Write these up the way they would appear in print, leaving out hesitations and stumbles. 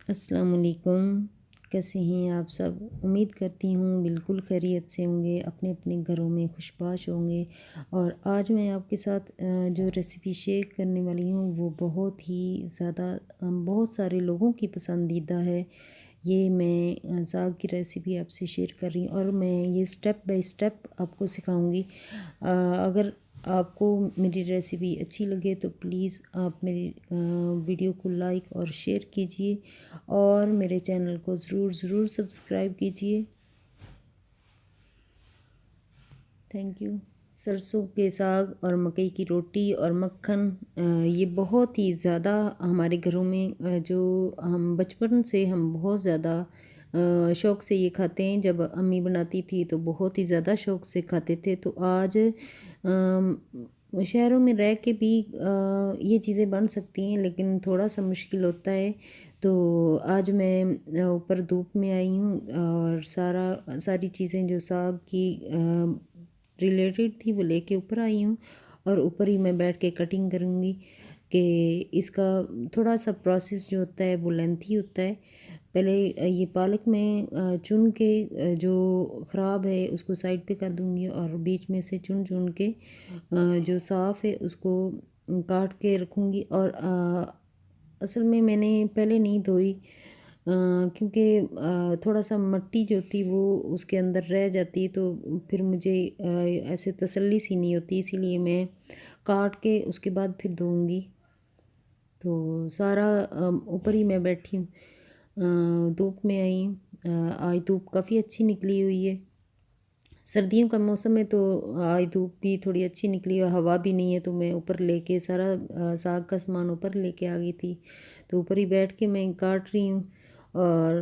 अस्सलाम वालेकुम। कैसे हैं आप सब? उम्मीद करती हूँ बिल्कुल खैरियत से होंगे, अपने अपने घरों में खुशबाश होंगे। और आज मैं आपके साथ जो रेसिपी शेयर करने वाली हूँ वो बहुत ही ज़्यादा बहुत सारे लोगों की पसंदीदा है। ये मैं साग की रेसिपी आपसे शेयर कर रही हूँ और मैं ये स्टेप बाय स्टेप आपको सिखाऊंगी। अगर आपको मेरी रेसिपी अच्छी लगे तो प्लीज़ आप मेरी वीडियो को लाइक और शेयर कीजिए और मेरे चैनल को ज़रूर ज़रूर सब्सक्राइब कीजिए। Thank you. सरसों के साग और मकई की रोटी और मक्खन ये बहुत ही ज़्यादा हमारे घरों में जो हम बचपन से हम बहुत ज़्यादा शौक़ से ये खाते हैं। जब अम्मी बनाती थी तो बहुत ही ज़्यादा शौक़ से खाते थे। तो आज शहरों में रह के भी ये चीज़ें बन सकती हैं लेकिन थोड़ा सा मुश्किल होता है। तो आज मैं ऊपर धूप में आई हूँ और सारी चीज़ें जो साग की रिलेटेड थी वो लेके ऊपर आई हूँ और ऊपर ही मैं बैठ के कटिंग करूँगी कि इसका थोड़ा सा प्रोसेस जो होता है वो लेंथी होता है। पहले ये पालक में चुन के जो ख़राब है उसको साइड पे कर दूँगी और बीच में से चुन चुन के जो साफ़ है उसको काट के रखूँगी। और असल में मैंने पहले नहीं धोई क्योंकि थोड़ा सा मिट्टी जो थी वो उसके अंदर रह जाती तो फिर मुझे ऐसे तसल्ली सी नहीं होती, इसीलिए मैं काट के उसके बाद फिर धोऊंगी। तो सारा ऊपर ही मैं बैठी हूँ, धूप में आई हूँ। आज धूप काफ़ी अच्छी निकली हुई है। सर्दियों का मौसम है तो आज धूप भी थोड़ी अच्छी निकली और हवा भी नहीं है तो मैं ऊपर लेके सारा साग का सामान ऊपर लेके आ गई थी। तो ऊपर ही बैठ के मैं काट रही हूँ। और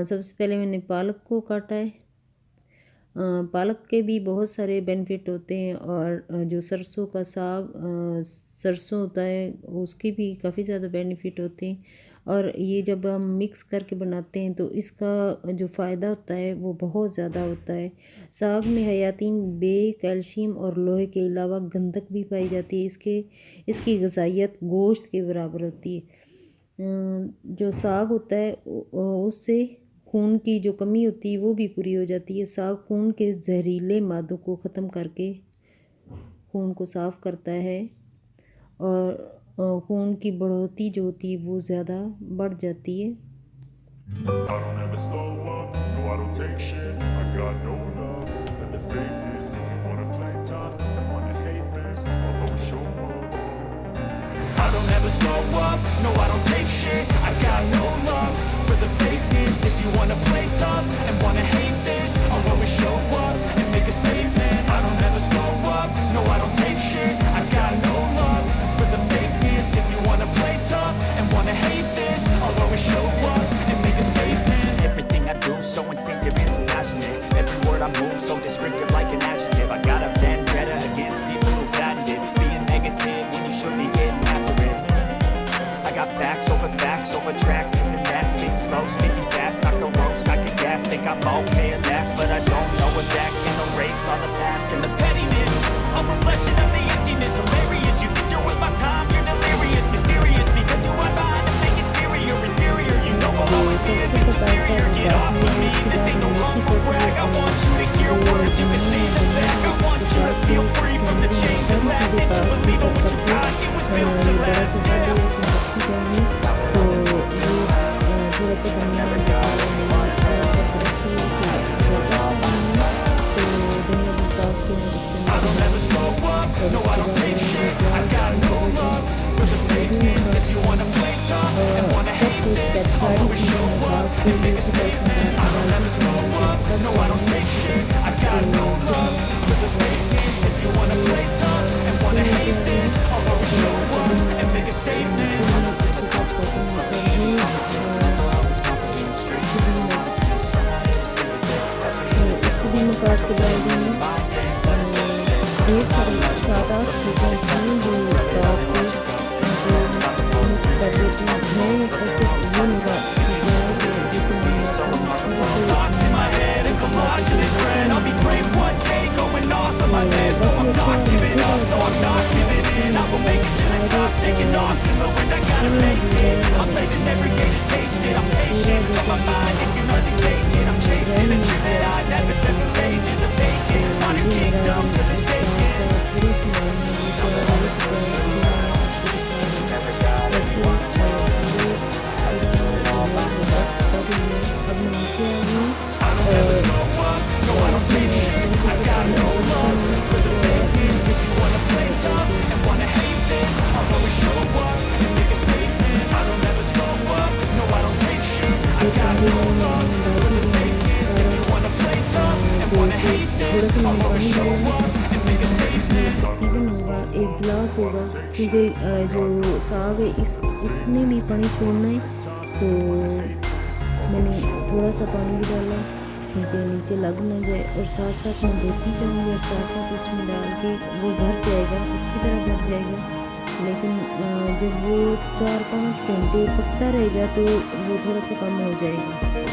सबसे पहले मैंने पालक को काटा है। पालक के भी बहुत सारे बेनिफिट होते हैं और जो सरसों का साग सरसों होता है उसके भी काफ़ी ज़्यादा बेनिफिट होते हैं। और ये जब हम मिक्स करके बनाते हैं तो इसका जो फ़ायदा होता है वो बहुत ज़्यादा होता है। साग में हयातीन, बे, कैल्शियम और लोहे के अलावा गंधक भी पाई जाती है। इसकी ग़िज़ाइयत गोश्त के बराबर होती है। जो साग होता है उससे खून की जो कमी होती है वो भी पूरी हो जाती है। साग खून के जहरीले मादों को ख़त्म करके खून को साफ़ करता है और खून की बढ़ोतरी जो होती है वो ज़्यादा बढ़ जाती है। I don't ever slow up, no I don't take shit. I got no love for the fakeness. If you wanna play tough and wanna hate this, I'll always show up. I don't ever slow up, no I don't take shit. I got no love for the fakeness. If you wanna play tough and wanna hate this, I'll always show up and make a statement. I don't ever slow up, no I don't take shit. I got no love for the fakeness. If you wanna play tough and wanna hate this, I'll always show up and make a statement. Everything I do so instinctive and so passionate. Every word I'm तो dry नहीं किया, उसको मैंने छिलका लिया। तो ये मेरा जो साग का पूरा सामान है वो तैयार हो चुका है। अभी मैं आपको दिखा रही हूँ कैसे पूरा पूरा जो है वो बर्फ कर रही है। अब मैं नीचे आ गई हूँ और अब मैं थोड़ी देर के बाद मैं बच गई हूँ और अब मैं कुछ खाना चाहती हूँ। एक कढ़ाई में मैं डाल दी मैंने सारा जो थोड़ा सा मैंने पानी डाला है। ये तकरीबन होगा 1 गिलास होगा, क्योंकि जो साग है इसमें भी पानी छोड़ना है। तो मैंने थोड़ा सा पानी भी डाला क्योंकि नीचे लग ना जाए, और साथ साथ मैं देती जाऊँगी और साथ साथ उसमें डाल के वो भर जाएगा, अच्छी तरह भर जाएगा। लेकिन जब वो 4-5 घंटे पकता रहेगा तो वो थोड़ा सा कम हो जाएगा।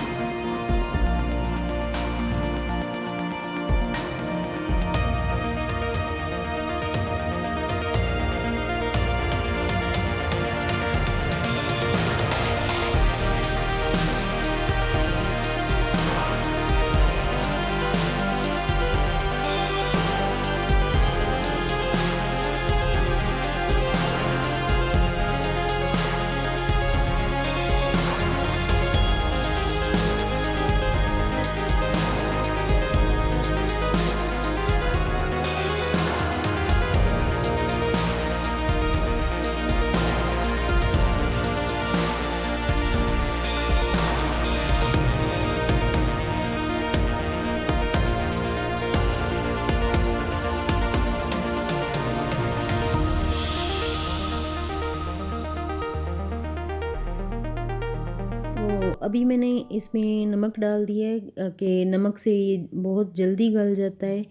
तो अभी मैंने इसमें नमक डाल दिया है कि नमक से ये बहुत जल्दी गल जाता है।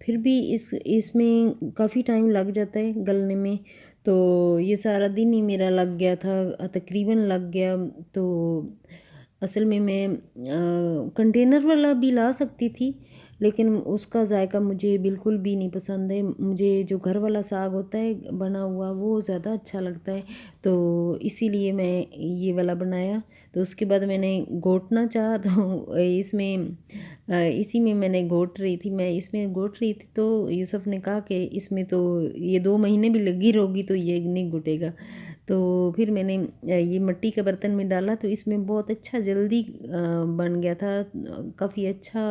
फिर भी इसमें काफ़ी टाइम लग जाता है गलने में। तो ये सारा दिन ही मेरा लग गया था, तकरीबन लग गया। तो असल में मैं कंटेनर वाला भी ला सकती थी, लेकिन उसका ज़ायका मुझे बिल्कुल भी नहीं पसंद है। मुझे जो घर वाला साग होता है बना हुआ वो ज़्यादा अच्छा लगता है। तो इसीलिए मैं ये वाला बनाया। तो उसके बाद मैंने घोटना चाहा तो इसी में मैंने घोट रही थी, मैं इसमें घोट रही थी। तो यूसुफ ने कहा कि इसमें तो ये 2 महीने भी लगी रहोगी तो ये नहीं घुटेगा। तो फिर मैंने ये मिट्टी के बर्तन में डाला तो इसमें बहुत अच्छा जल्दी बन गया था, काफ़ी अच्छा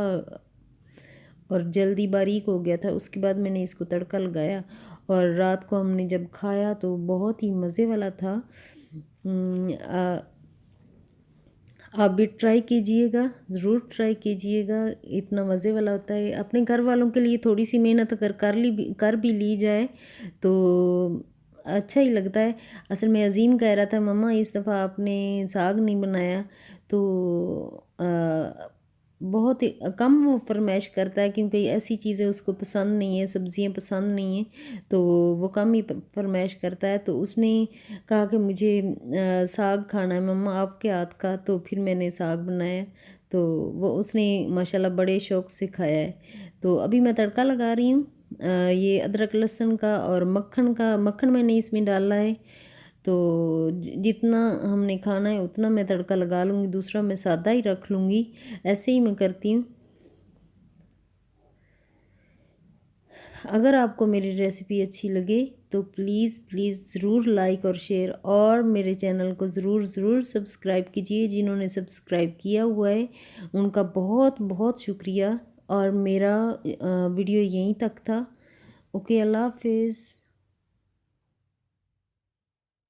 और जल्दी बारीक हो गया था। उसके बाद मैंने इसको तड़का लगाया और रात को हमने जब खाया तो बहुत ही मज़े वाला था। आप भी ट्राई कीजिएगा, ज़रूर ट्राई कीजिएगा, इतना मज़े वाला होता है। अपने घर वालों के लिए थोड़ी सी मेहनत अगर कर भी ली जाए तो अच्छा ही लगता है। असल में अज़ीम कह रहा था मम्मा इस दफ़ा आपने साग नहीं बनाया। तो बहुत ही कम वो फरमाइश करता है, क्योंकि ऐसी चीज़ें उसको पसंद नहीं है, सब्ज़ियाँ पसंद नहीं हैं। तो वो कम ही फरमाइश करता है। तो उसने कहा कि मुझे साग खाना है मम्मा आपके हाथ का। तो फिर मैंने साग बनाया तो वो उसने माशाल्लाह बड़े शौक़ से खाया है। तो अभी मैं तड़का लगा रही हूँ ये अदरक लहसुन का और मक्खन मैंने इसमें डाला है। तो जितना हमने खाना है उतना मैं तड़का लगा लूँगी, दूसरा मैं सादा ही रख लूँगी। ऐसे ही मैं करती हूँ। अगर आपको मेरी रेसिपी अच्छी लगे तो प्लीज़ प्लीज़ ज़रूर लाइक और शेयर और मेरे चैनल को ज़रूर सब्सक्राइब कीजिए। जिन्होंने सब्सक्राइब किया हुआ है उनका बहुत बहुत शुक्रिया। और मेरा वीडियो यहीं तक था। ओके, अल्लाह हाफ़िज़।